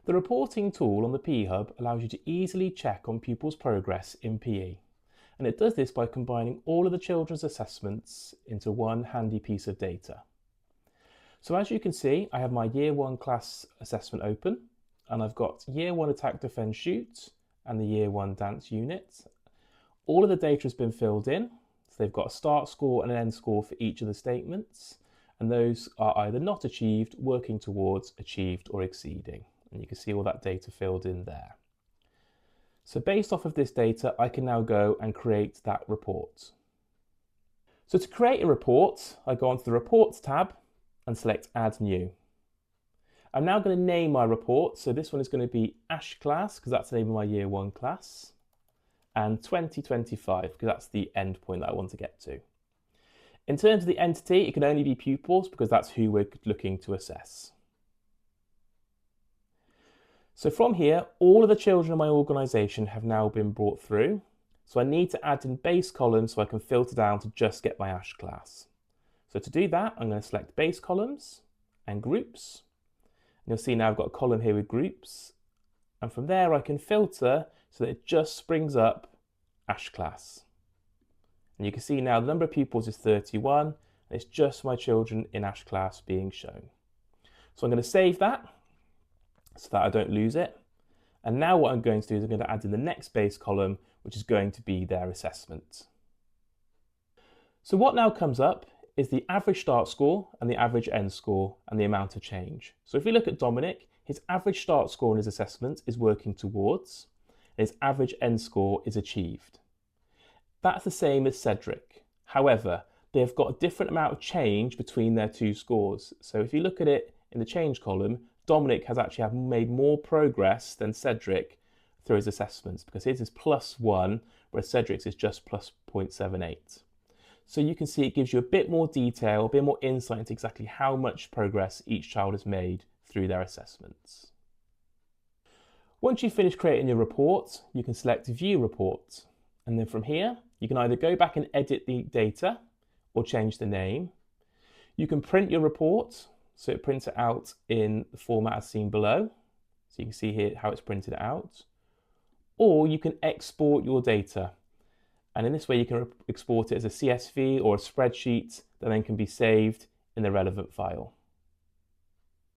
The reporting tool on the PE Hub allows you to easily check on pupils' progress in PE, and it does this by combining all of the children's assessments into one handy piece of data. So as you can see, I have my Year 1 class assessment open, and I've got Year 1 Attack, Defend, Shoot and the Year 1 Dance unit. All of the data has been filled in, so they've got a start score and an end score for each of the statements, and those are either not achieved, working towards, achieved or exceeding. And you can see all that data filled in there. So based off of this data, I can now go and create that report. So to create a report, I go onto the Reports tab and select Add New. I'm now going to name my report. So this one is going to be Ash Class, because that's the name of my Year 1 class, and 2025, because that's the end point that I want to get to. In terms of the entity, it can only be pupils, because that's who we're looking to assess. So from here, all of the children in my organisation have now been brought through. So I need to add in base columns so I can filter down to just get my Ash class. So to do that, I'm going to select base columns and groups. And you'll see now I've got a column here with groups. And from there I can filter so that it just brings up Ash class. And you can see now the number of pupils is 31, and it's just my children in Ash class being shown. So I'm going to save that so that I don't lose it. And now what I'm going to do is I'm going to add in the next base column, which is going to be their assessment. So what now comes up is the average start score and the average end score and the amount of change. So if we look at Dominic, his average start score in his assessment is working towards, and his average end score is achieved. That's the same as Cedric. However, they've got a different amount of change between their two scores. So if you look at it in the change column, Dominic has actually made more progress than Cedric through his assessments, because his is +1, whereas Cedric's is just plus 0.78. So you can see it gives you a bit more detail, a bit more insight into exactly how much progress each child has made through their assessments. Once you've finished creating your report, you can select View Report. And then from here, you can either go back and edit the data or change the name. You can print your report, so it prints it out in the format as seen below. So you can see here how it's printed out. Or you can export your data. And in this way, you can export it as a CSV or a spreadsheet that then can be saved in the relevant file.